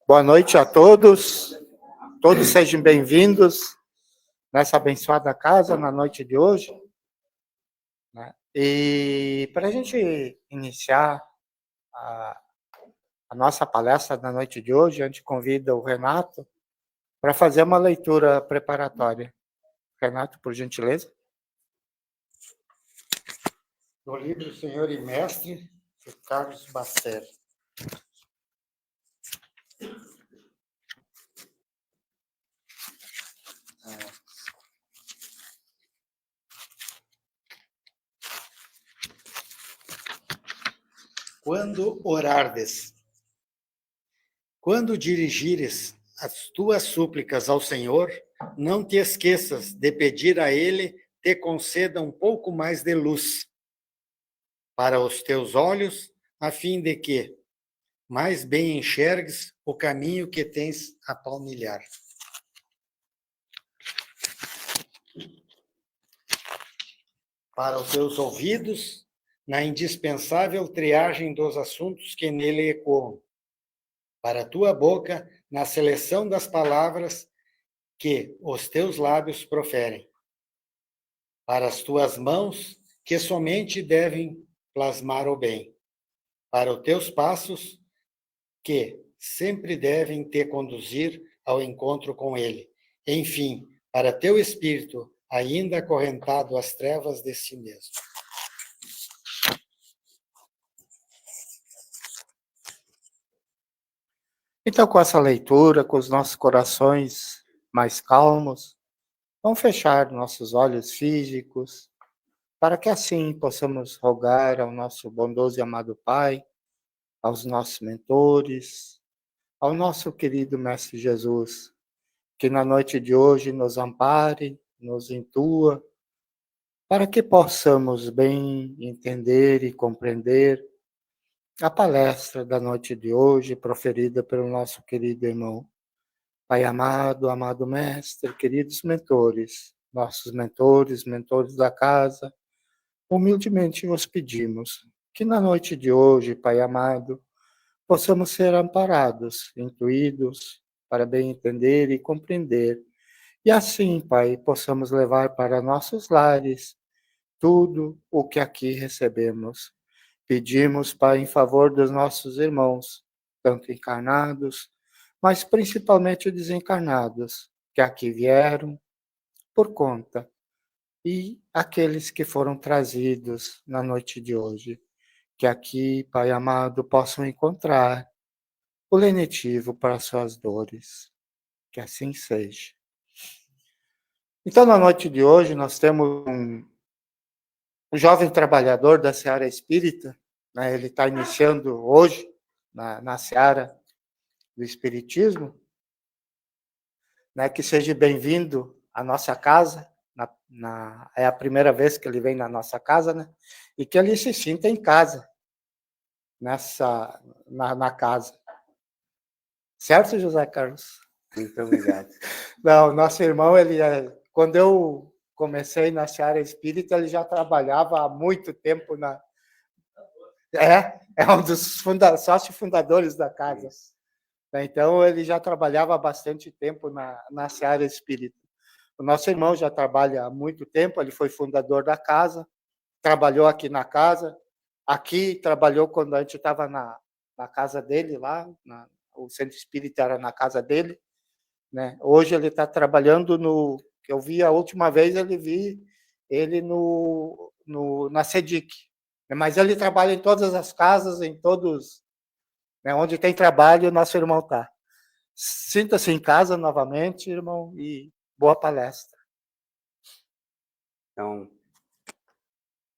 Boa noite a todos. Todos sejam bem-vindos nessa abençoada casa na noite de hoje. E para a gente iniciar a nossa palestra da noite de hoje, a gente convida o Renato para fazer uma leitura preparatória. Renato, por gentileza. Do livro Senhor e Mestre, de Carlos Bacer. Quando orardes, quando dirigires as tuas súplicas ao Senhor, não te esqueças de pedir a Ele te conceda um pouco mais de luz para os teus olhos, a fim de que mais bem enxergues o caminho que tens a palmilhar. Para os teus ouvidos, na indispensável triagem dos assuntos que nele ecoam. Para a tua boca, na seleção das palavras que os teus lábios proferem. Para as tuas mãos, que somente devem plasmar o bem. Para os teus passos, que sempre devem te conduzir ao encontro com ele. Enfim, para teu espírito, ainda acorrentado às trevas de si mesmo. Então, com essa leitura, com os nossos corações mais calmos, vamos fechar nossos olhos físicos, para que assim possamos rogar ao nosso bondoso e amado Pai, aos nossos mentores, ao nosso querido Mestre Jesus, que na noite de hoje nos ampare, nos intua, para que possamos bem entender e compreender a palestra da noite de hoje, proferida pelo nosso querido irmão. Pai amado, amado Mestre, queridos mentores, nossos mentores da casa, humildemente vos pedimos que na noite de hoje, Pai amado, possamos ser amparados, intuídos, para bem entender e compreender. E assim, Pai, possamos levar para nossos lares tudo o que aqui recebemos. Pedimos, Pai, em favor dos nossos irmãos, tanto encarnados, mas principalmente desencarnados, que aqui vieram por conta, e aqueles que foram trazidos na noite de hoje, que aqui, Pai amado, possam encontrar o lenitivo para suas dores. Que assim seja. Então, na noite de hoje, nós temos um jovem trabalhador da Seara Espírita, né? Ele está iniciando hoje na Seara do Espiritismo, né? Que seja bem-vindo à nossa casa, é a primeira vez que ele vem na nossa casa, né? E que ele se sinta em casa, na casa. Certo, José Carlos? Muito obrigado. Não, nosso irmão, quando eu comecei na Seara Espírita, ele já trabalhava há muito tempo é um dos sócios fundadores da casa. Então, ele já trabalhava há bastante tempo na Seara Espírita. O nosso irmão já trabalha há muito tempo, ele foi fundador da casa, trabalhou aqui na casa, aqui trabalhou quando a gente estava na casa dele, lá, o centro espírita era na casa dele, né? Hoje ele está trabalhando que eu vi a última vez, vi ele na CEDIC, mas ele trabalha em todas as casas, em todos, né, onde tem trabalho, o nosso irmão está. Sinta-se em casa novamente, irmão, e boa palestra. Então,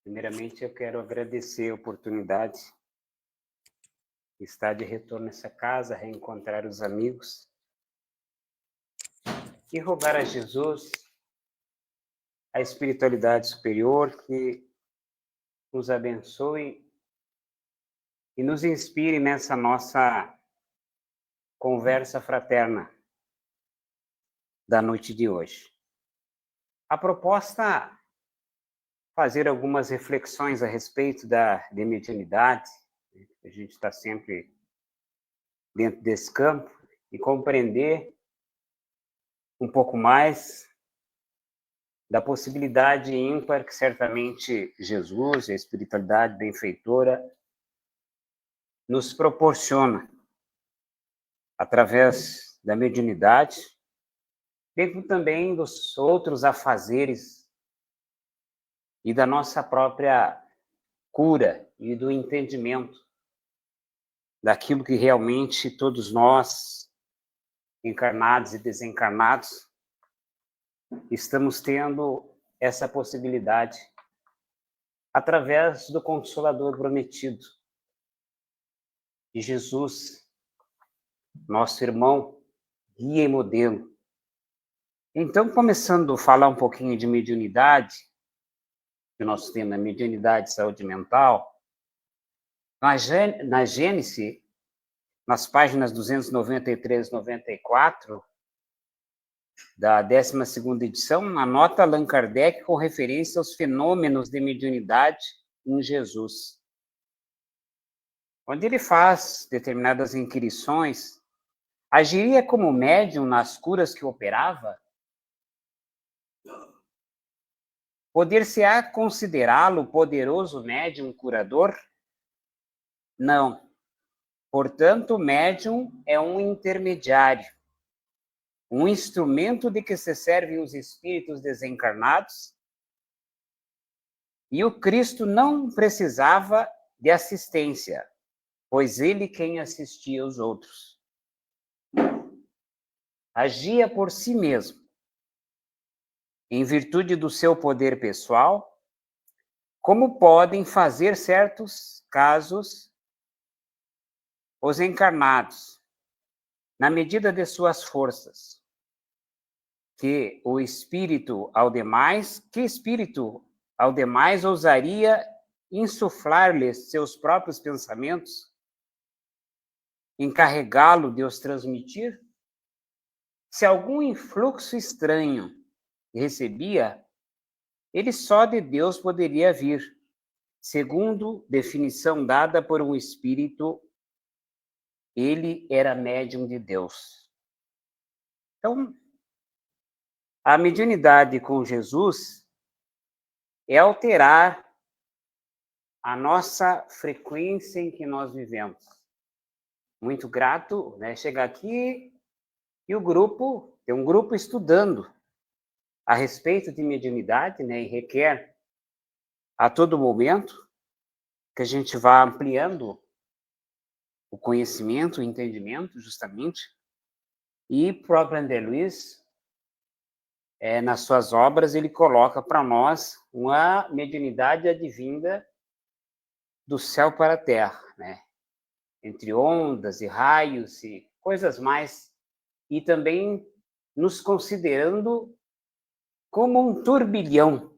primeiramente eu quero agradecer a oportunidade de estar de retorno nessa casa, reencontrar os amigos e rogar a Jesus, a espiritualidade superior, que nos abençoe e nos inspire nessa nossa conversa fraterna da noite de hoje. A proposta é fazer algumas reflexões a respeito de mediunidade. A gente está sempre dentro desse campo, e compreender um pouco mais da possibilidade ímpar que certamente Jesus, a espiritualidade benfeitora, nos proporciona através da mediunidade, dentro também dos outros afazeres e da nossa própria cura e do entendimento daquilo que realmente todos nós, encarnados e desencarnados, estamos tendo essa possibilidade através do Consolador prometido, de Jesus, nosso irmão, guia e modelo. Então, começando a falar um pouquinho de mediunidade, que o nosso tema é mediunidade e saúde mental, na Gênesis, nas páginas 293 e 94, da 12ª edição, anota Allan Kardec com referência aos fenômenos de mediunidade em Jesus, onde ele faz determinadas inquirições. Agiria como médium nas curas que operava? Poder-se-á considerá-lo poderoso médium curador? Não. Portanto, o médium é um intermediário, um instrumento de que se servem os espíritos desencarnados, e o Cristo não precisava de assistência, pois ele quem assistia os outros. Agia por si mesmo, em virtude do seu poder pessoal, como podem fazer certos casos os encarnados, na medida de suas forças, que espírito ao demais ousaria insuflar-lhes seus próprios pensamentos, encarregá-lo de os transmitir? Se algum influxo estranho recebia, ele só de Deus poderia vir, segundo definição dada por um espírito, ele era médium de Deus. Então, a mediunidade com Jesus é alterar a nossa frequência em que nós vivemos. Muito grato, né? Chegar aqui e tem um grupo estudando a respeito de mediunidade, né? E requer a todo momento que a gente vá ampliando o conhecimento, o entendimento, justamente. E o próprio André Luiz, nas suas obras, ele coloca para nós uma mediunidade advinda do céu para a terra, né? Entre ondas e raios e coisas mais, e também nos considerando como um turbilhão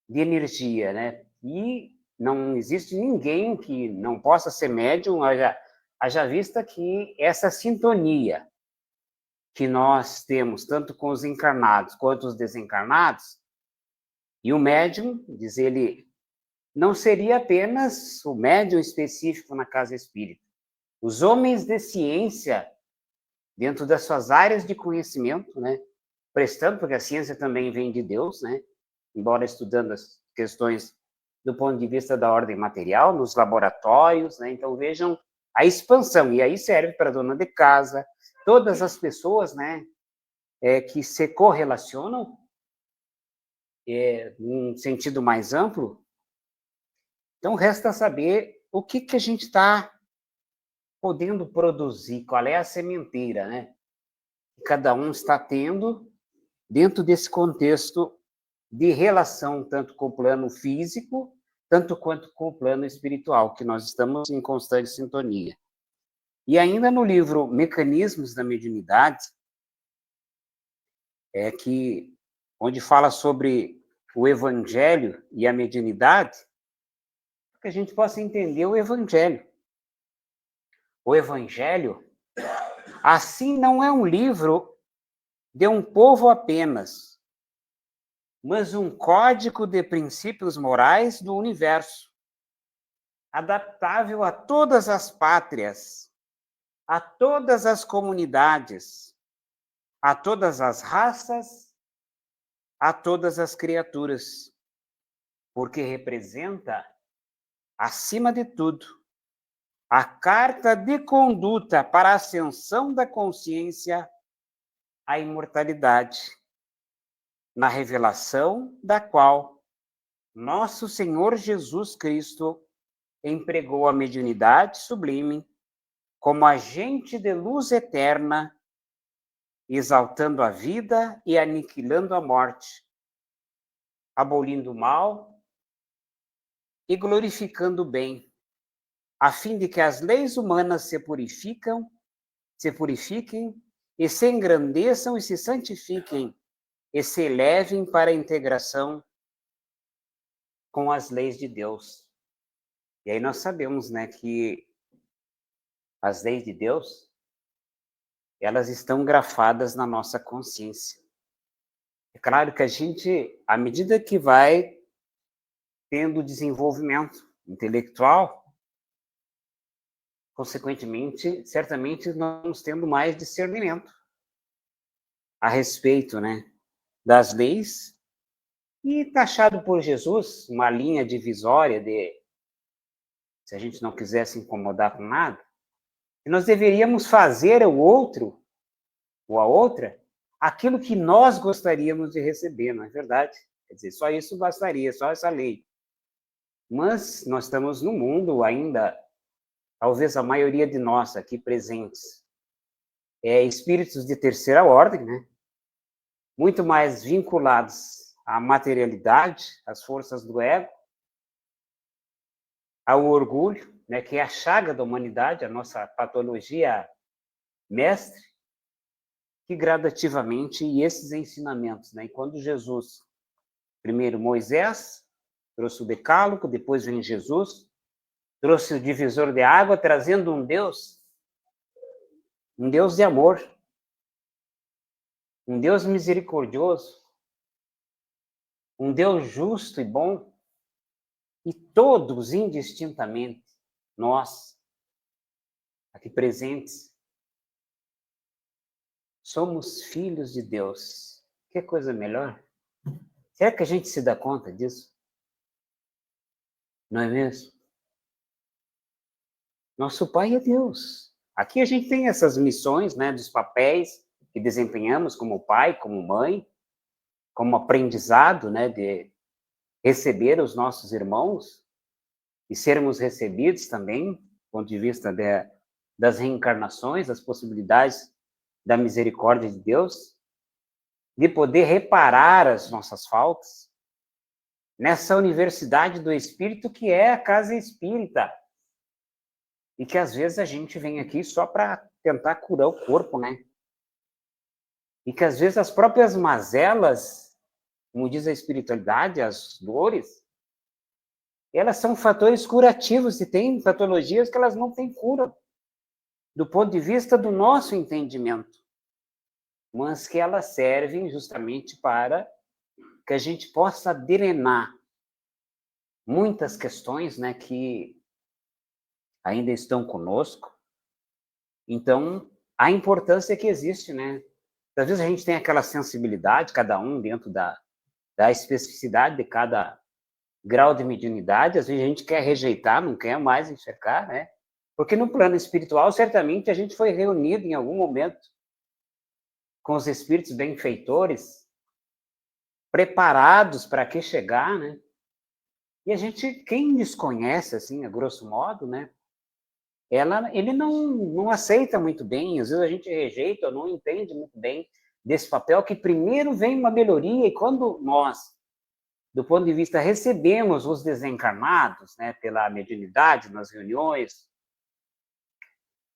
de energia, né? E não existe ninguém que não possa ser médium, haja vista que essa sintonia que nós temos, tanto com os encarnados quanto os desencarnados, e o médium, diz ele, não seria apenas o médium específico na casa espírita. Os homens de ciência, dentro das suas áreas de conhecimento, né, prestando, porque a ciência também vem de Deus, né, embora estudando as questões do ponto de vista da ordem material, nos laboratórios, né, então vejam a expansão, e aí serve para a dona de casa, todas as pessoas, né, que se correlacionam, num sentido mais amplo. Então, resta saber o que a gente está podendo produzir, qual é a sementeira, né? Que cada um está tendo dentro desse contexto de relação, tanto com o plano físico, tanto quanto com o plano espiritual, que nós estamos em constante sintonia. E ainda no livro Mecanismos da Mediunidade, onde fala sobre o Evangelho e a mediunidade, para que a gente possa entender o Evangelho. O Evangelho, assim, não é um livro de um povo apenas, mas um código de princípios morais do universo, adaptável a todas as pátrias, a todas as comunidades, a todas as raças, a todas as criaturas, porque representa, acima de tudo, a carta de conduta para a ascensão da consciência à imortalidade, na revelação da qual nosso Senhor Jesus Cristo empregou a mediunidade sublime como agente de luz eterna, exaltando a vida e aniquilando a morte, abolindo o mal e glorificando o bem, a fim de que as leis humanas se purifiquem e se engrandeçam e se santifiquem e se elevem para a integração com as leis de Deus. E aí nós sabemos, né, que as leis de Deus, elas estão grafadas na nossa consciência. É claro que a gente, à medida que vai tendo desenvolvimento intelectual, consequentemente, certamente nós vamos tendo mais discernimento a respeito, né, das leis, e taxado por Jesus uma linha divisória de, se a gente não quiser se incomodar com nada, nós deveríamos fazer ao outro ou a outra aquilo que nós gostaríamos de receber, não é verdade? Quer dizer, só isso bastaria, só essa lei. Mas nós estamos no mundo ainda, talvez a maioria de nós aqui presentes, espíritos de terceira ordem, né? Muito mais vinculados à materialidade, às forças do ego, ao orgulho, né, que é a chaga da humanidade, a nossa patologia mestre, que gradativamente, e esses ensinamentos, né, e quando Jesus, primeiro Moisés, trouxe o decálogo, depois vem Jesus, trouxe o divisor de água, trazendo um Deus de amor, um Deus misericordioso, um Deus justo e bom, e todos indistintamente, nós, aqui presentes, somos filhos de Deus. Que coisa melhor? Será que a gente se dá conta disso? Não é mesmo? Nosso Pai é Deus. Aqui a gente tem essas missões, né, dos papéis que desempenhamos como pai, como mãe, como aprendizado, né, de receber os nossos irmãos e sermos recebidos também, do ponto de vista das reencarnações, das possibilidades da misericórdia de Deus, de poder reparar as nossas faltas nessa universidade do Espírito que é a casa espírita. E que às vezes a gente vem aqui só para tentar curar o corpo, né? E que às vezes as próprias mazelas, como diz a espiritualidade, as dores, elas são fatores curativos e tem patologias que elas não têm cura do ponto de vista do nosso entendimento, mas que elas servem justamente para que a gente possa drenar muitas questões, né, que ainda estão conosco. Então, a importância que existe, né? Às vezes a gente tem aquela sensibilidade, cada um dentro da especificidade de cada grau de mediunidade, às vezes a gente quer rejeitar, não quer mais enxergar, né? Porque no plano espiritual, certamente, a gente foi reunido em algum momento com os espíritos benfeitores, preparados para que chegar, né? E a gente, quem desconhece, assim, a grosso modo, né? Ele não aceita muito bem, às vezes a gente rejeita ou não entende muito bem desse papel, que primeiro vem uma melhoria, e quando nós, do ponto de vista, recebemos os desencarnados, né, pela mediunidade, nas reuniões,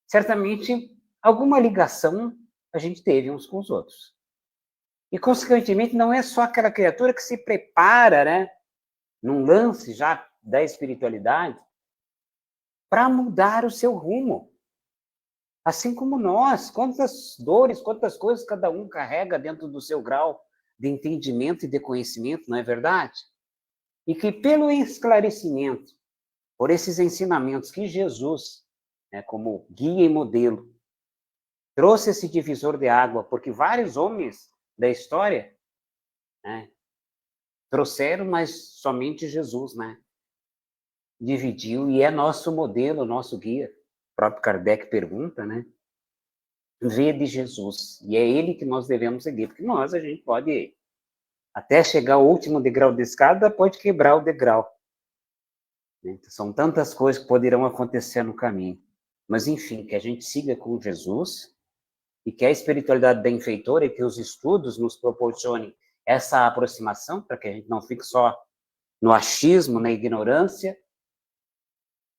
certamente alguma ligação a gente teve uns com os outros. E, consequentemente, não é só aquela criatura que se prepara, né, num lance já da espiritualidade, para mudar o seu rumo. Assim como nós, quantas dores, quantas coisas cada um carrega dentro do seu grau de entendimento e de conhecimento, não é verdade? E que pelo esclarecimento, por esses ensinamentos que Jesus, né, como guia e modelo, trouxe esse divisor de água, porque vários homens da história, né, trouxeram, mas somente Jesus, né, dividiu e é nosso modelo, nosso guia. O próprio Kardec pergunta, né, vê de Jesus, e é ele que nós devemos seguir, porque nós, a gente pode, até chegar ao último degrau da escada, pode quebrar o degrau. São tantas coisas que poderão acontecer no caminho. Mas, enfim, que a gente siga com Jesus e que a espiritualidade benfeitora e que os estudos nos proporcionem essa aproximação, para que a gente não fique só no achismo, na ignorância.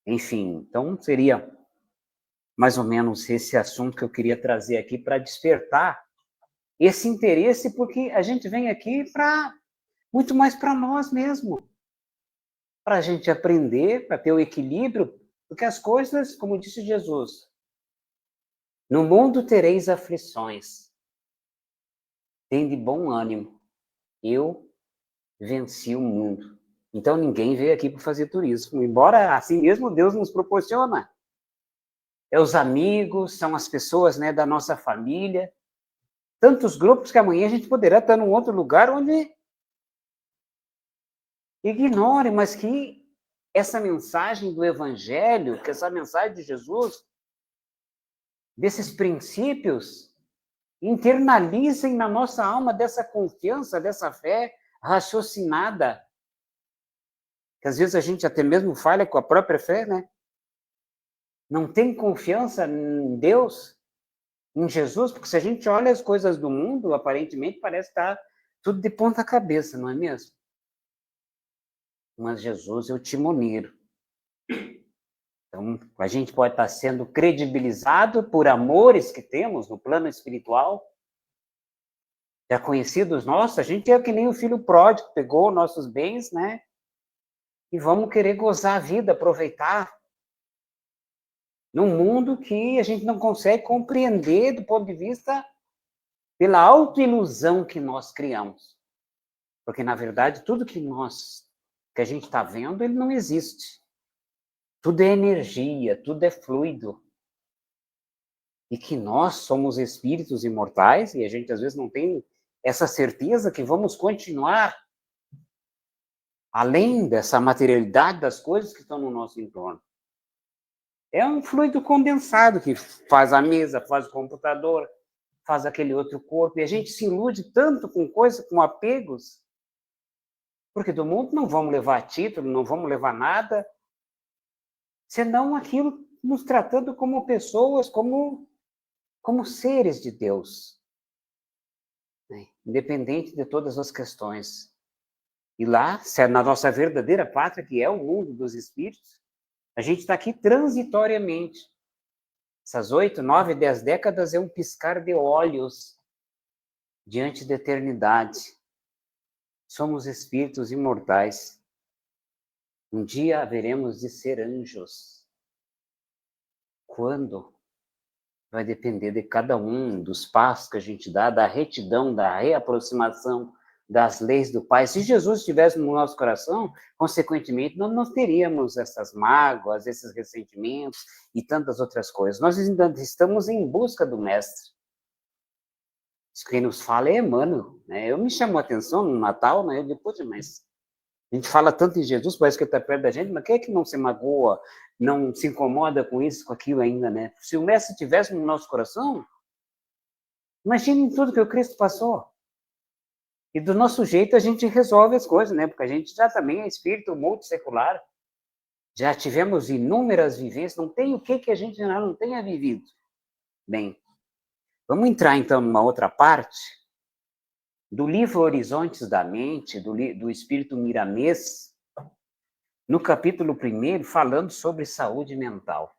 Enfim, então seria mais ou menos esse assunto que eu queria trazer aqui para despertar esse interesse, porque a gente vem aqui para muito mais para nós mesmos, para a gente aprender, para ter o equilíbrio, porque as coisas, como disse Jesus, no mundo tereis aflições, tende bom ânimo, eu venci o mundo. Então ninguém veio aqui para fazer turismo, embora assim mesmo Deus nos proporciona. É os amigos, são as pessoas, né, da nossa família, tantos grupos que amanhã a gente poderá estar num outro lugar onde ignore, mas que essa mensagem do Evangelho, que essa mensagem de Jesus, desses princípios, internalizem na nossa alma dessa confiança, dessa fé raciocinada, que às vezes a gente até mesmo falha com a própria fé, né? Não tem confiança em Deus, em Jesus, porque se a gente olha as coisas do mundo, aparentemente parece estar tudo de ponta cabeça, não é mesmo? Mas Jesus é o timoneiro. Então, a gente pode estar sendo credibilizado por amores que temos no plano espiritual, já conhecidos nossos, a gente é que nem o filho pródigo, pegou nossos bens, né? E vamos querer gozar a vida, aproveitar. Num mundo que a gente não consegue compreender do ponto de vista pela autoilusão que nós criamos. Porque, na verdade, tudo que a gente está vendo, ele não existe. Tudo é energia, tudo é fluido. E que nós somos espíritos imortais, e a gente às vezes não tem essa certeza que vamos continuar além dessa materialidade das coisas que estão no nosso entorno. É um fluido condensado que faz a mesa, faz o computador, faz aquele outro corpo, e a gente se ilude tanto com coisas, com apegos, porque do mundo não vamos levar título, não vamos levar nada, senão aquilo nos tratando como pessoas, como seres de Deus, né? Independente de todas as questões. E lá, se é na nossa verdadeira pátria, que é o mundo dos espíritos, a gente está aqui transitoriamente. Essas 8, 9, 10 décadas é um piscar de olhos diante da eternidade. Somos espíritos imortais. Um dia haveremos de ser anjos. Quando? Vai depender de cada um, dos passos que a gente dá, da retidão, da reaproximação das leis do Pai. Se Jesus estivesse no nosso coração, consequentemente, nós não teríamos essas mágoas, esses ressentimentos e tantas outras coisas. Nós ainda estamos em busca do Mestre. Quem nos fala é Emmanuel, né? Eu me chamou a atenção no Natal, né? Depois, mas a gente fala tanto em Jesus, parece que ele está perto da gente, mas quem é que não se magoa, não se incomoda com isso, com aquilo ainda, né? Se o Mestre estivesse no nosso coração, imagine tudo que o Cristo passou. E do nosso jeito a gente resolve as coisas, né? Porque a gente já também é espírito multissecular. Já tivemos inúmeras vivências, não tem o que a gente já não tenha vivido. Bem, vamos entrar então numa outra parte do livro Horizontes da Mente, do Espírito Miramês, no capítulo 1, falando sobre saúde mental.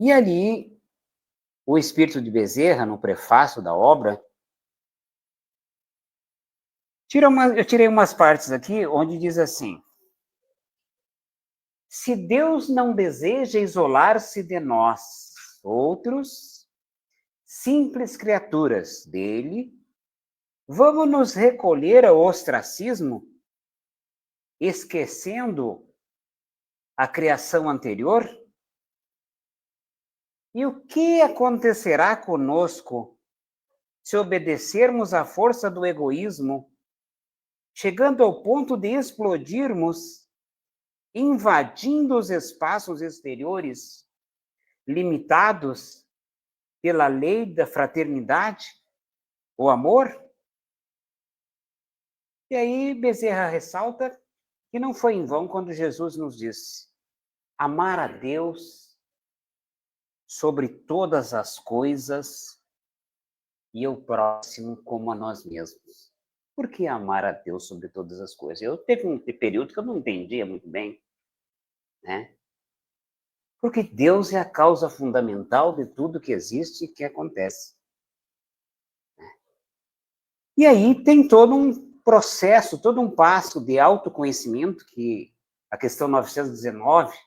E ali, o Espírito de Bezerra, no prefácio da obra, eu tirei umas partes aqui onde diz assim: se Deus não deseja isolar-se de nós, outros, simples criaturas dele, vamos nos recolher ao ostracismo, esquecendo a criação anterior? E o que acontecerá conosco se obedecermos à força do egoísmo, chegando ao ponto de explodirmos, invadindo os espaços exteriores, limitados pela lei da fraternidade, o amor? E aí Bezerra ressalta que não foi em vão quando Jesus nos disse: amar a Deus sobre todas as coisas e o próximo como a nós mesmos. Por que amar a Deus sobre todas as coisas? Eu teve um período que eu não entendia muito bem, né? Porque Deus é a causa fundamental de tudo que existe e que acontece. E aí tem todo um processo, todo um passo de autoconhecimento que a questão 919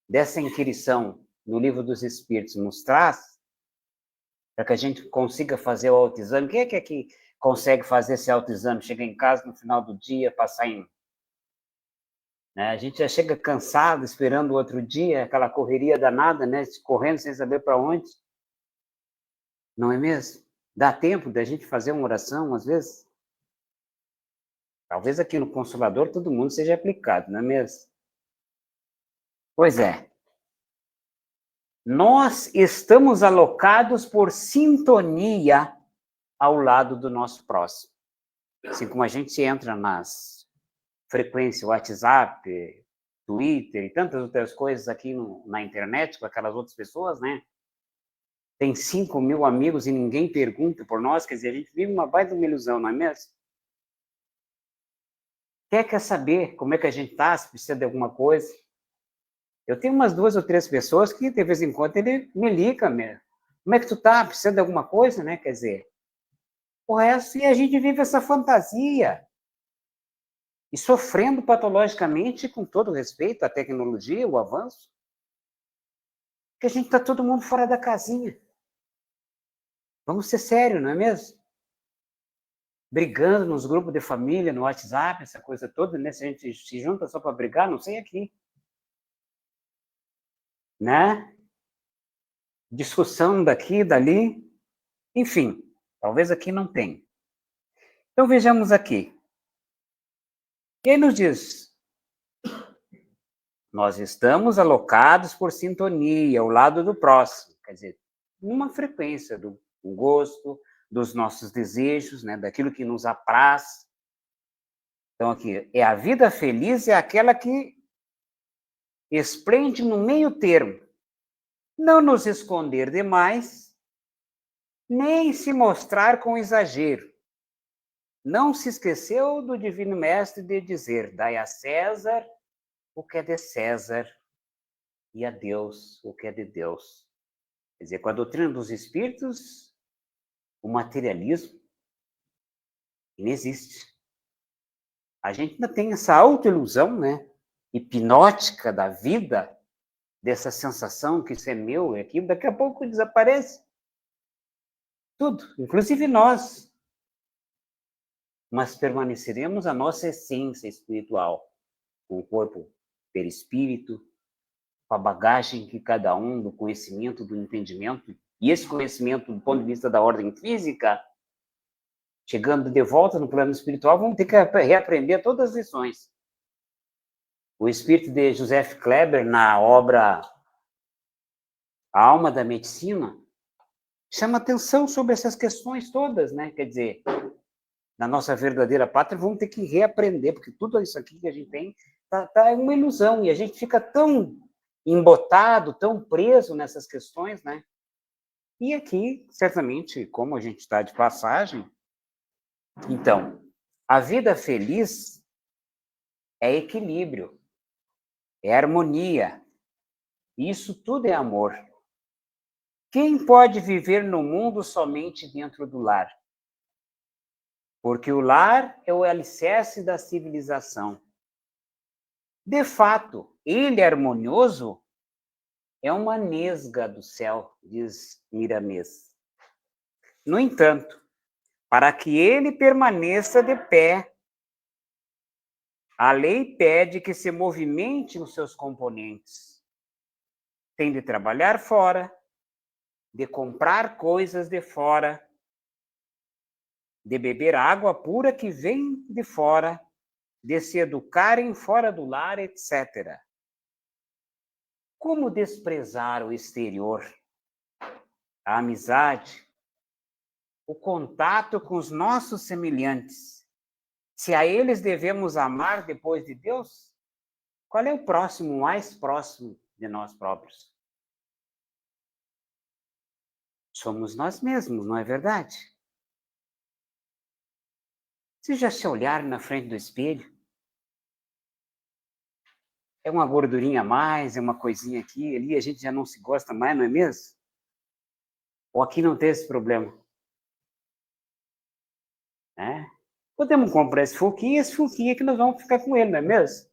dessa inquirição no Livro dos Espíritos nos traz, para que a gente consiga fazer o autoexame. Quem é que consegue fazer esse autoexame? Chega em casa no final do dia, passar em... Né? A gente já chega cansado, esperando o outro dia, aquela correria danada, né? Correndo sem saber para onde. Não é mesmo? Dá tempo da gente fazer uma oração, às vezes? Talvez aqui no Consolador todo mundo seja aplicado, não é mesmo? Pois é. Nós estamos alocados por sintonia ao lado do nosso próximo. Assim como a gente entra nas frequências WhatsApp, Twitter e tantas outras coisas aqui na internet com aquelas outras pessoas, né? Tem 5.000 amigos e ninguém pergunta por nós, quer dizer, a gente vive uma baita ilusão, não é mesmo? Quer saber como é que a gente está, se precisa de alguma coisa? Eu tenho umas 2 ou 3 pessoas que, de vez em quando, ele me liga mesmo. Como é que tu tá? Precisa de alguma coisa, né? Quer dizer, o resto, e a gente vive essa fantasia. E sofrendo patologicamente, com todo respeito à tecnologia, o avanço, que a gente está todo mundo fora da casinha. Vamos ser sérios, não é mesmo? Brigando nos grupos de família, no WhatsApp, essa coisa toda, né? Se a gente se junta só para brigar, não sei aqui. Né? Discussão daqui, dali, enfim, talvez aqui não tenha. Então vejamos aqui. Quem nos diz? Nós estamos alocados por sintonia, ao lado do próximo, quer dizer, uma frequência do gosto, dos nossos desejos, né, daquilo que nos apraz. Então aqui, a vida feliz é aquela que esplende no meio termo. Não nos esconder demais, nem se mostrar com exagero. Não se esqueceu do Divino Mestre de dizer: dai a César o que é de César e a Deus o que é de Deus. Quer dizer, com a doutrina dos espíritos, o materialismo inexiste. A gente ainda tem essa autoilusão, né, hipnótica da vida, dessa sensação que isso é meu e aquilo, daqui a pouco desaparece. Tudo, inclusive nós. Mas permaneceremos a nossa essência espiritual, com o corpo perispírito, com a bagagem que cada um, do conhecimento, do entendimento, e esse conhecimento, do ponto de vista da ordem física, chegando de volta no plano espiritual, vamos ter que reaprender todas as lições. O espírito de Joseph Kleber, na obra A Alma da Medicina, chama atenção sobre essas questões todas, né? Quer dizer, na nossa verdadeira pátria, vamos ter que reaprender, porque tudo isso aqui que a gente tem tá uma ilusão, e a gente fica tão embotado, tão preso nessas questões, né? E aqui, certamente, como a gente está de passagem, então, a vida feliz é equilíbrio, é harmonia, isso tudo é amor. Quem pode viver no mundo somente dentro do lar? Porque o lar é o alicerce da civilização. De fato, ele harmonioso é uma nesga do céu, diz Miramês. No entanto, para que ele permaneça de pé, a lei pede que se movimente os seus componentes. Tem de trabalhar fora, de comprar coisas de fora, de beber água pura que vem de fora, de se educarem fora do lar, etc. Como desprezar o exterior, a amizade, o contato com os nossos semelhantes? Se a eles devemos amar depois de Deus, qual é o próximo mais próximo de nós próprios? Somos nós mesmos, não é verdade? Você já se olhar na frente do espelho? É uma gordurinha a mais, é uma coisinha aqui, ali, a gente já não se gosta mais, não é mesmo? Ou aqui não tem esse problema? É? Podemos comprar esse fulquinho que nós vamos ficar com ele, não é mesmo?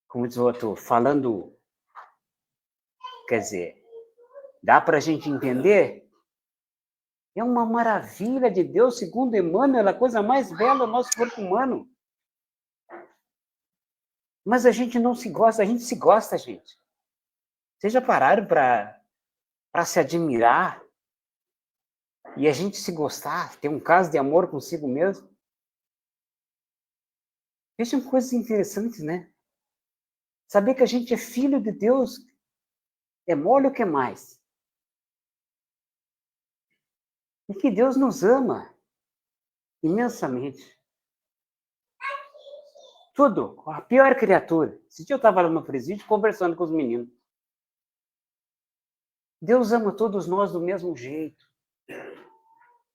Como diz o outro, falando, quer dizer, dá para a gente entender? É uma maravilha de Deus, segundo Emmanuel, a coisa mais bela do nosso corpo humano. Mas a gente não se gosta, a gente se gosta, gente. Vocês já pararam para se admirar? E a gente se gostar, ter um caso de amor consigo mesmo? Vejam coisas interessantes, né? Saber que a gente é filho de Deus é mole o que mais? E que Deus nos ama imensamente. Tudo, a pior criatura. Esse dia eu estava lá no presídio conversando com os meninos. Deus ama todos nós do mesmo jeito.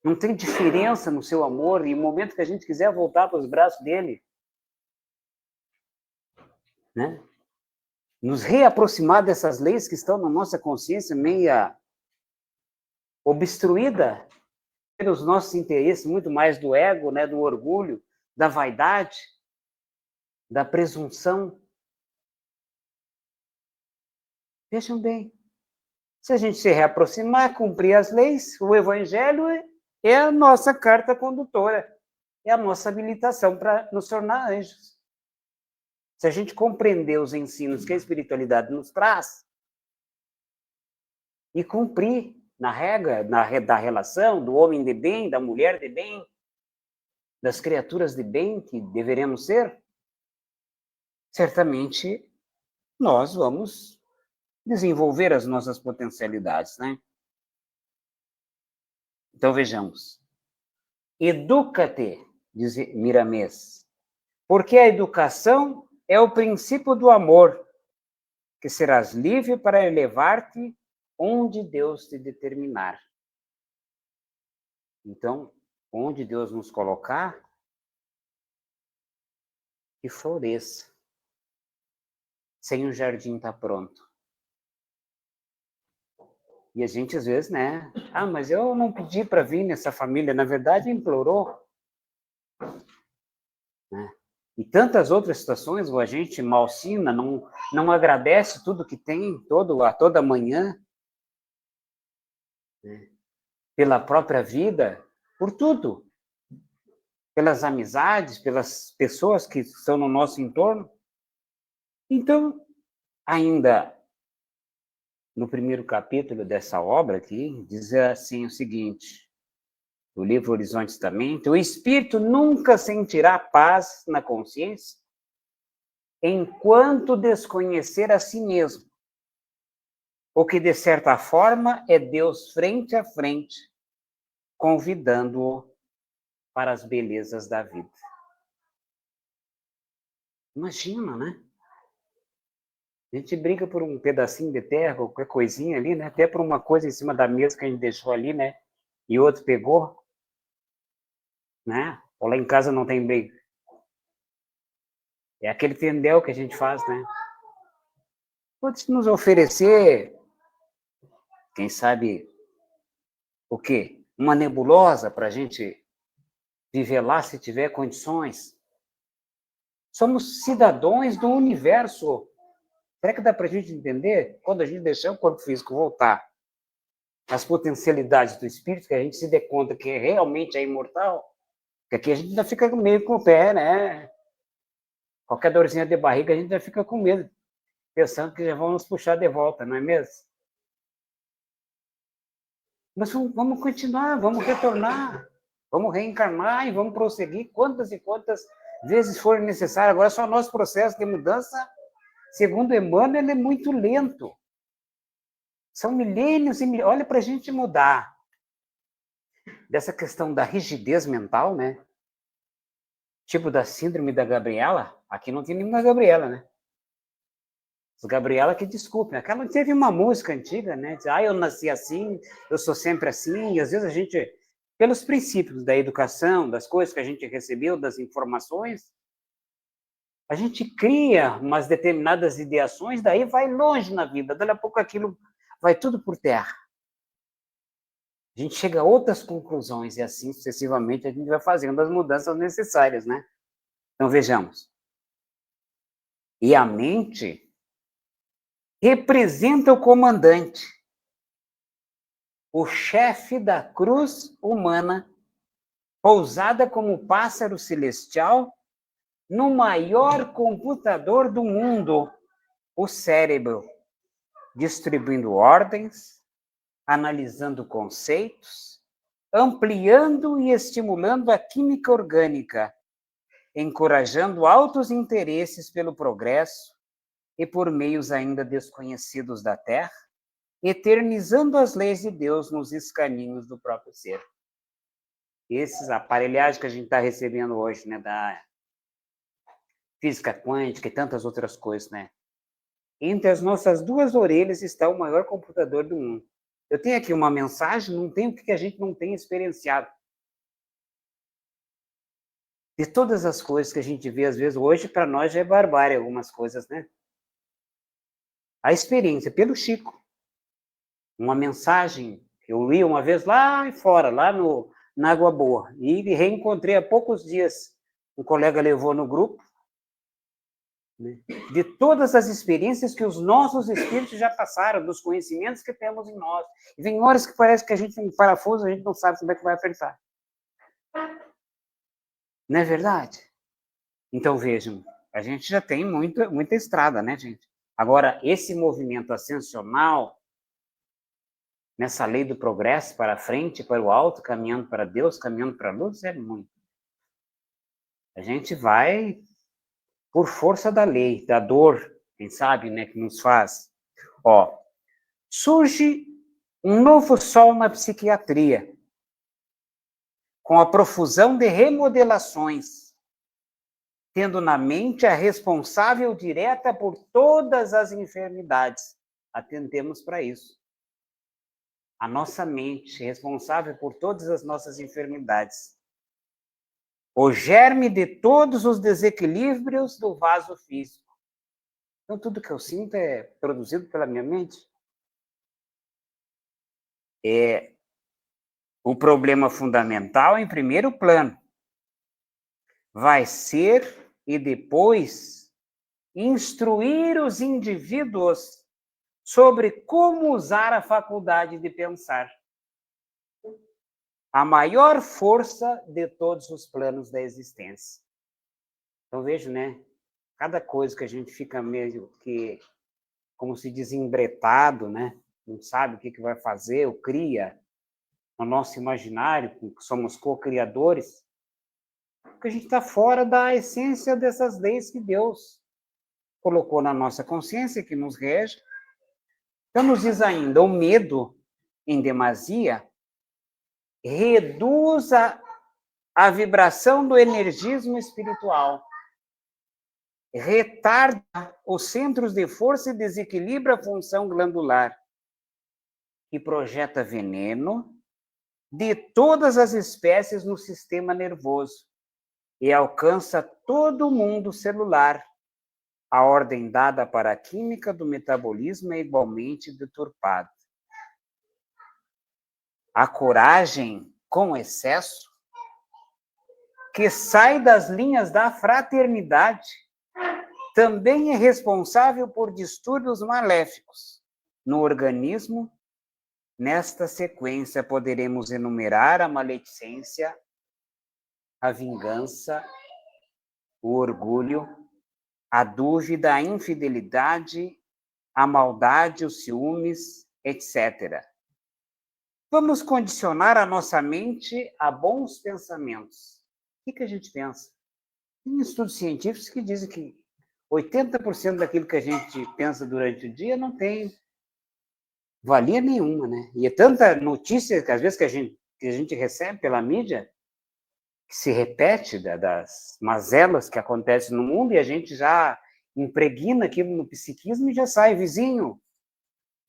Não tem diferença no seu amor, e no momento que a gente quiser voltar para os braços dele, né? Nos reaproximar dessas leis que estão na nossa consciência meia obstruída pelos nossos interesses, muito mais do ego, né, do orgulho, da vaidade, da presunção. Vejam bem, se a gente se reaproximar, cumprir as leis, o Evangelho é a nossa carta condutora, é a nossa habilitação para nos tornar anjos. Se a gente compreender os ensinos que a espiritualidade nos traz e cumprir na regra da relação do homem de bem, da mulher de bem, das criaturas de bem que deveremos ser, certamente nós vamos desenvolver as nossas potencialidades, né? Então vejamos. Educa-te, diz Miramês, porque a educação é o princípio do amor, que serás livre para elevar-te onde Deus te determinar. Então, onde Deus nos colocar, que floresça. Sem o jardim estar pronto. E a gente, às vezes, né? Ah, mas eu não pedi para vir nessa família. Na verdade, implorou. Né? E tantas outras situações, ou a gente malsina, não agradece tudo que tem, toda manhã, né? Pela própria vida, por tudo. Pelas amizades, pelas pessoas que estão no nosso entorno. Então, ainda no primeiro capítulo dessa obra aqui, diz assim o seguinte, no livro Horizontes da Mente, o espírito nunca sentirá paz na consciência enquanto desconhecer a si mesmo, o que, de certa forma, é Deus frente a frente, convidando-o para as belezas da vida. Imagina, né? A gente briga por um pedacinho de terra, qualquer coisinha ali, né? Até por uma coisa em cima da mesa que a gente deixou ali, né? E outro pegou, né? Ou lá em casa não tem briga. É aquele tendel que a gente faz, né? Pode nos oferecer, quem sabe, o quê? Uma nebulosa para a gente viver lá se tiver condições. Somos cidadãos do universo. Será que dá para a gente entender? Quando a gente deixar o corpo físico voltar, as potencialidades do espírito, que a gente se dê conta que realmente é imortal, que aqui a gente ainda fica meio com o pé, né? Qualquer dorzinha de barriga, a gente já fica com medo, pensando que já vão nos puxar de volta, não é mesmo? Nós vamos continuar, vamos retornar, vamos reencarnar e vamos prosseguir quantas e quantas vezes for necessário. Agora, só nosso processo de mudança, segundo Emmanuel, é muito lento. São milênios e milênios. Olha, para a gente mudar dessa questão da rigidez mental, né? Tipo da síndrome da Gabriela. Aqui não tem nenhuma Gabriela, né? As Gabriela que desculpem. Aquela teve uma música antiga, né? Diz, eu nasci assim, eu sou sempre assim. E às vezes a gente, pelos princípios da educação, das coisas que a gente recebeu, das informações, a gente cria umas determinadas ideações, daí vai longe na vida. Daqui a pouco aquilo vai tudo por terra. A gente chega a outras conclusões e assim sucessivamente a gente vai fazendo as mudanças necessárias, né? Então vejamos. E a mente representa o comandante, o chefe da cruz humana, pousada como pássaro celestial no maior computador do mundo, o cérebro, distribuindo ordens, analisando conceitos, ampliando e estimulando a química orgânica, encorajando altos interesses pelo progresso e por meios ainda desconhecidos da Terra, eternizando as leis de Deus nos escaninhos do próprio ser. Esses aparelhagens que a gente está recebendo hoje, né, da física quântica e tantas outras coisas, né? Entre as nossas duas orelhas está o maior computador do mundo. Eu tenho aqui uma mensagem, não tem o que a gente não tenha experienciado. De todas as coisas que a gente vê, às vezes, hoje, para nós já é barbárie algumas coisas, né? A experiência pelo Chico. Uma mensagem que eu li uma vez lá fora, lá na Água Boa. E reencontrei há poucos dias. Um colega levou no grupo, né, de todas as experiências que os nossos espíritos já passaram, dos conhecimentos que temos em nós. E vem horas que parece que a gente tem um parafuso, a gente não sabe como é que vai apertar. Não é verdade? Então, vejam, a gente já tem muita estrada, né, gente? Agora, esse movimento ascensional, nessa lei do progresso para frente, para o alto, caminhando para Deus, caminhando para a luz, é muito. A gente vai por força da lei, da dor, quem sabe, né, que nos faz. Ó, surge um novo sol na psiquiatria, com a profusão de remodelações, tendo na mente a responsável direta por todas as enfermidades. Atentemos para isso. A nossa mente responsável por todas as nossas enfermidades. O germe de todos os desequilíbrios do vaso físico. Então, tudo que eu sinto é produzido pela minha mente. É o problema fundamental, em primeiro plano, vai ser e depois instruir os indivíduos sobre como usar a faculdade de pensar. A maior força de todos os planos da existência. Então, vejo, né? Cada coisa que a gente fica meio que, como se diz, embretado, né? Não sabe o que vai fazer, ou cria no nosso imaginário, que somos co-criadores, porque a gente está fora da essência dessas leis que Deus colocou na nossa consciência, que nos rege. Então, nos diz ainda, o medo em demasia reduz a vibração do energismo espiritual, retarda os centros de força e desequilibra a função glandular, e projeta veneno de todas as espécies no sistema nervoso e alcança todo o mundo celular. A ordem dada para a química do metabolismo é igualmente deturpada. A coragem com excesso, que sai das linhas da fraternidade, também é responsável por distúrbios maléficos no organismo. Nesta sequência, poderemos enumerar a maledicência, a vingança, o orgulho, a dúvida, a infidelidade, a maldade, os ciúmes, etc. Vamos condicionar a nossa mente a bons pensamentos. O que a gente pensa? Tem estudos científicos que dizem que 80% daquilo que a gente pensa durante o dia não tem valia nenhuma, né? E é tanta notícia que às vezes que a gente recebe pela mídia, que se repete das mazelas que acontecem no mundo, e a gente já impregna aquilo no psiquismo e já sai, vizinho,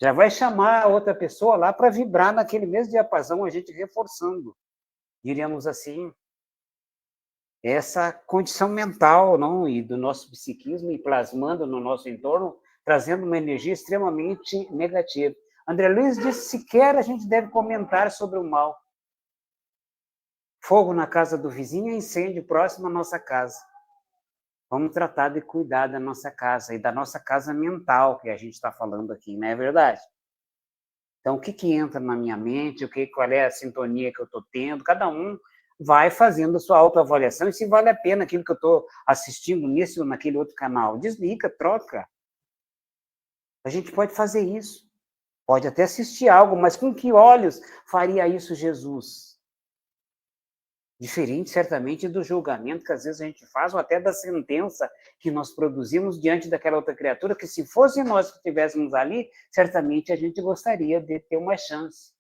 já vai chamar a outra pessoa lá para vibrar naquele mesmo diapasão, a gente reforçando, diríamos assim, essa condição mental, não, e do nosso psiquismo, e plasmando no nosso entorno, trazendo uma energia extremamente negativa. André Luiz disse, sequer a gente deve comentar sobre o mal. Fogo na casa do vizinho é incêndio próximo à nossa casa. Vamos tratar de cuidar da nossa casa e da nossa casa mental, que a gente está falando aqui, não é verdade? Então, o que entra na minha mente, qual é a sintonia que eu estou tendo, cada um vai fazendo a sua autoavaliação e se vale a pena aquilo que eu estou assistindo nesse ou naquele outro canal. Desliga, troca. A gente pode fazer isso. Pode até assistir algo, mas com que olhos faria isso Jesus? Diferente, certamente, do julgamento que às vezes a gente faz, ou até da sentença que nós produzimos diante daquela outra criatura, que se fosse nós que estivéssemos ali, certamente a gente gostaria de ter uma chance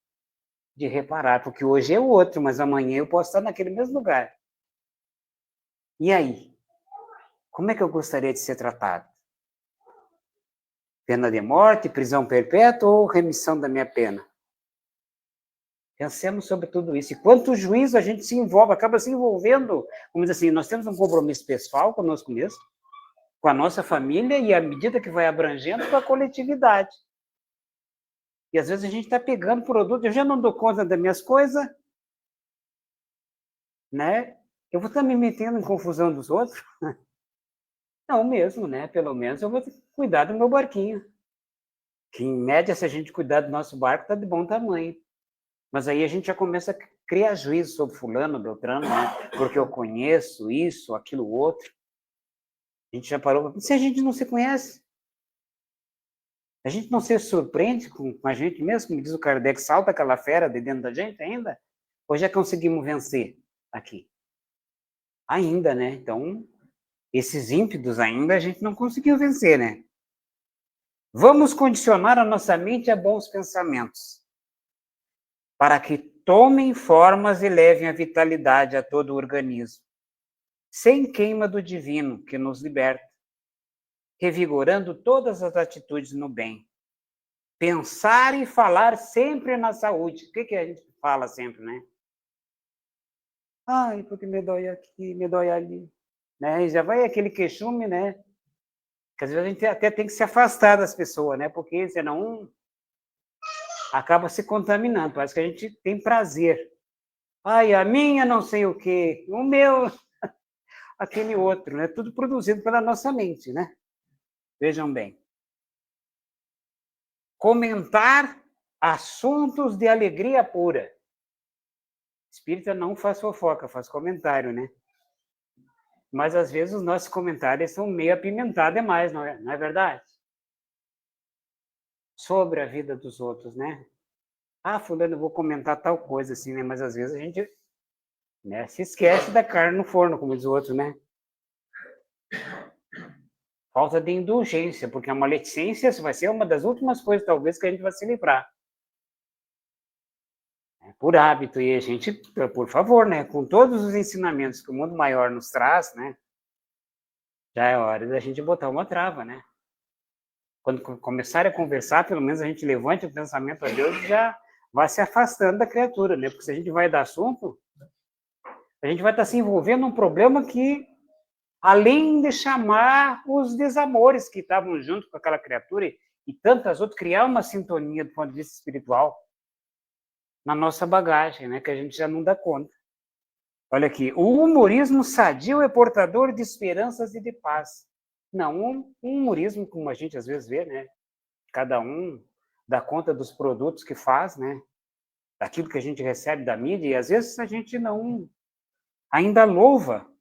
de reparar, porque hoje é o outro, mas amanhã eu posso estar naquele mesmo lugar. E aí? Como é que eu gostaria de ser tratado? Pena de morte, prisão perpétua ou remissão da minha pena? Pensemos sobre tudo isso. E quanto juízo a gente se envolve, acaba se envolvendo, como diz assim, nós temos um compromisso pessoal conosco mesmo, com a nossa família, e à medida que vai abrangendo, com a coletividade. E às vezes a gente está pegando produto, eu já não dou conta das minhas coisas, né? Eu vou estar me metendo em confusão dos outros? Não mesmo, né? Pelo menos eu vou cuidar do meu barquinho. Que, em média, se a gente cuidar do nosso barco, está de bom tamanho. Mas aí a gente já começa a criar juízo sobre fulano, beltrano, né? Porque eu conheço isso, aquilo, outro. A gente já parou. Se a gente não se conhece, a gente não se surpreende com a gente mesmo, como diz o Kardec, salta aquela fera de dentro da gente ainda? Ou já conseguimos vencer aqui? Ainda, né? Então, esses ímpetos ainda a gente não conseguiu vencer, né? Vamos condicionar a nossa mente a bons pensamentos, para que tomem formas e levem a vitalidade a todo o organismo, sem queima do divino que nos liberta, revigorando todas as atitudes no bem. Pensar e falar sempre na saúde. O que a gente fala sempre, né? Ai, porque me dói aqui, me dói ali. Né? E já vai aquele queixume, né? Que às vezes a gente até tem que se afastar das pessoas, né? Porque senão acaba se contaminando. Parece que a gente tem prazer. Ai, a minha não sei o quê, o meu, aquele outro, né? Tudo produzido pela nossa mente, né? Vejam bem. Comentar assuntos de alegria pura. Espírita não faz fofoca, faz comentário, né? Mas às vezes os nossos comentários são meio apimentados demais, não é verdade? Sobre a vida dos outros, né? Ah, fulano, eu vou comentar tal coisa assim, né? Mas às vezes a gente, né, se esquece da carne no forno, como diz o outro, né? Falta de indulgência, porque a maledicência vai ser uma das últimas coisas, talvez, que a gente vai se livrar. Por hábito, e a gente, por favor, né, com todos os ensinamentos que o mundo maior nos traz, né, já é hora da gente botar uma trava, né? Quando começar a conversar, pelo menos a gente levante o pensamento a Deus e já vai se afastando da criatura, né? Porque se a gente vai dar assunto, a gente vai estar se envolvendo num problema que, além de chamar os desamores que estavam junto com aquela criatura e tantas outras, criar uma sintonia do ponto de vista espiritual na nossa bagagem, né? Que a gente já não dá conta. Olha aqui, o humorismo sadio é portador de esperanças e de paz. Não, um humorismo, como a gente às vezes vê, né? Cada um dá conta dos produtos que faz, né? Daquilo que a gente recebe da mídia, e às vezes a gente não ainda louva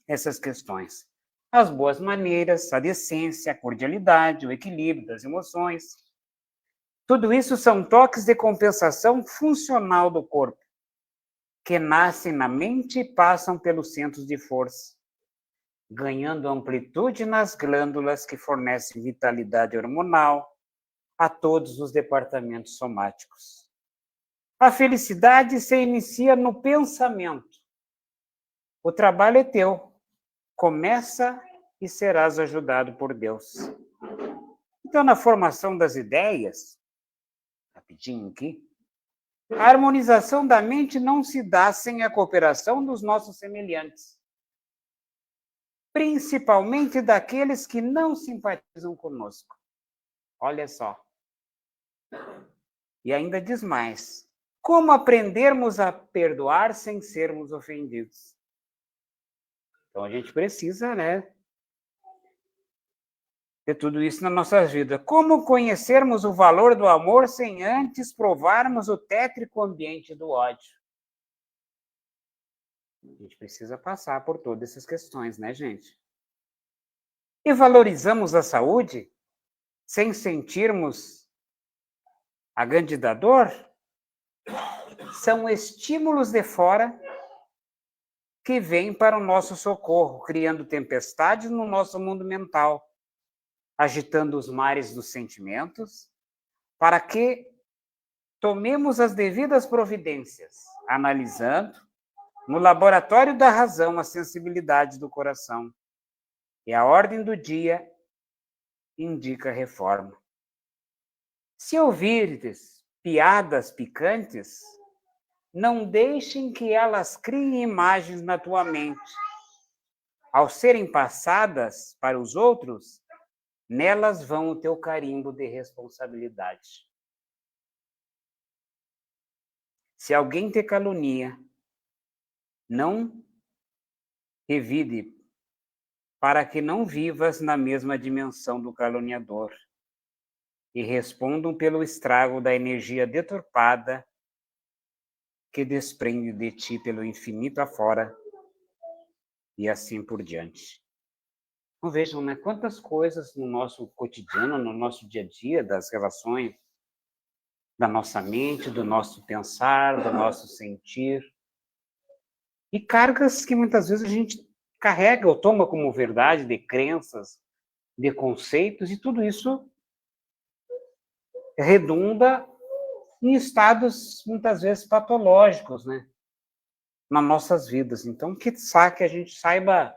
essas questões. As boas maneiras, a decência, a cordialidade, o equilíbrio das emoções. Tudo isso são toques de compensação funcional do corpo, que nascem na mente e passam pelos centros de força, ganhando amplitude nas glândulas que fornecem vitalidade hormonal a todos os departamentos somáticos. A felicidade se inicia no pensamento. O trabalho é teu. Começa e serás ajudado por Deus. Então, na formação das ideias, rapidinho aqui, a harmonização da mente não se dá sem a cooperação dos nossos semelhantes, principalmente daqueles que não simpatizam conosco. Olha só. E ainda diz mais: como aprendermos a perdoar sem sermos ofendidos? Então a gente precisa, ter tudo isso na nossa vida. Como conhecermos o valor do amor sem antes provarmos o tétrico ambiente do ódio? A gente precisa passar por todas essas questões, né, gente? E valorizamos a saúde sem sentirmos a grande da dor? São estímulos de fora que vêm para o nosso socorro, criando tempestades no nosso mundo mental, agitando os mares dos sentimentos, para que tomemos as devidas providências, analisando no laboratório da razão a sensibilidade do coração. E a ordem do dia indica reforma. Se ouvirdes piadas picantes, não deixem que elas criem imagens na tua mente. Ao serem passadas para os outros, nelas vão o teu carimbo de responsabilidade. Se alguém te calunia, não revide, para que não vivas na mesma dimensão do caluniador e respondam pelo estrago da energia deturpada que desprende de ti pelo infinito afora e assim por diante. Então vejam, quantas coisas no nosso cotidiano, no nosso dia a dia, das relações, da nossa mente, do nosso pensar, do nosso sentir, e cargas que muitas vezes a gente carrega ou toma como verdade, de crenças, de conceitos, e tudo isso redunda em estados muitas vezes patológicos, nas nossas vidas. Então, que a gente saiba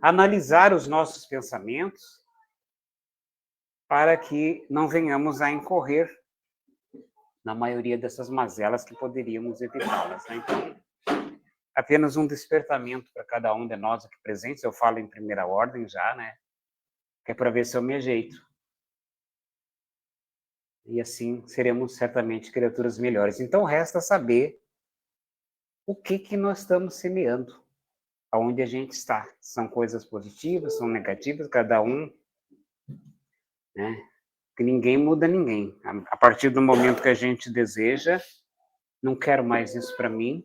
analisar os nossos pensamentos para que não venhamos a incorrer na maioria dessas mazelas que poderíamos evitá-las. Então, apenas um despertamento para cada um de nós aqui presentes, eu falo em primeira ordem já, que é para ver se eu me ajeito. E assim seremos certamente criaturas melhores. Então, resta saber o que nós estamos semeando, aonde a gente está. São coisas positivas, são negativas, cada um, que ninguém muda ninguém. A partir do momento que a gente deseja, não quero mais isso para mim,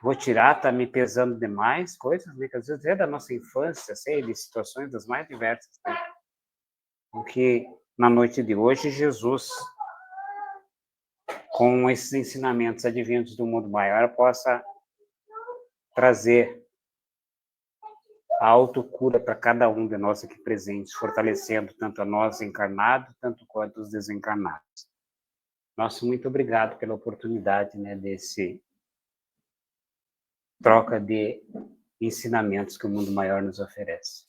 vou tirar, está me pesando demais, coisas, que às vezes é da nossa infância, de situações das mais diversas. Porque na noite de hoje, Jesus, com esses ensinamentos advindos do mundo maior, possa trazer a autocura para cada um de nós aqui presentes, fortalecendo tanto a nós encarnados, tanto quanto os desencarnados. Nosso muito obrigado pela oportunidade, desse troca de ensinamentos que o mundo maior nos oferece.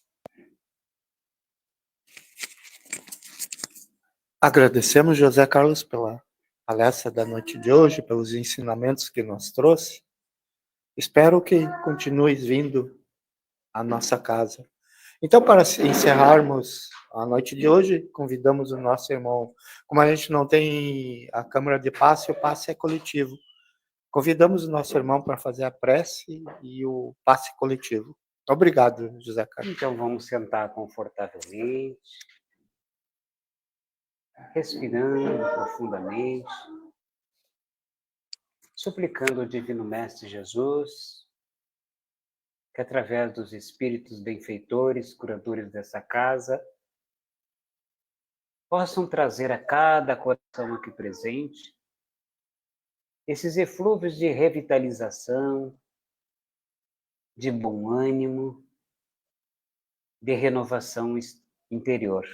Agradecemos, José Carlos, pela palestra da noite de hoje, pelos ensinamentos que nos trouxe. Espero que continues vindo à nossa casa. Então, para encerrarmos a noite de hoje, convidamos o nosso irmão. Como a gente não tem a câmara de passe, o passe é coletivo. Convidamos o nosso irmão para fazer a prece e o passe coletivo. Obrigado, José Carlos. Então, vamos sentar confortavelmente, respirando profundamente, suplicando ao Divino Mestre Jesus, que através dos espíritos benfeitores, curadores dessa casa, possam trazer a cada coração aqui presente esses eflúvios de revitalização, de bom ânimo, de renovação interior.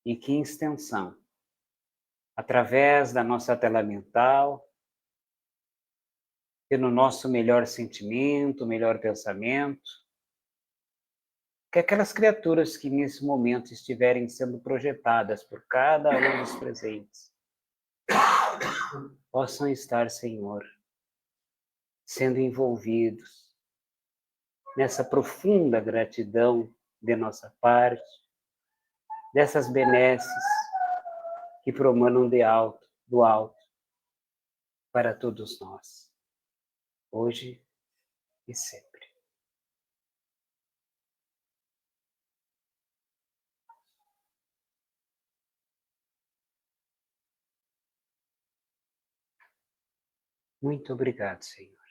E que extensão, através da nossa tela mental, pelo nosso melhor sentimento, melhor pensamento, que aquelas criaturas que nesse momento estiverem sendo projetadas por cada um dos presentes possam estar, Senhor, sendo envolvidos nessa profunda gratidão de nossa parte, dessas benesses que promanam do alto, para todos nós, hoje e sempre. Muito obrigado, Senhor.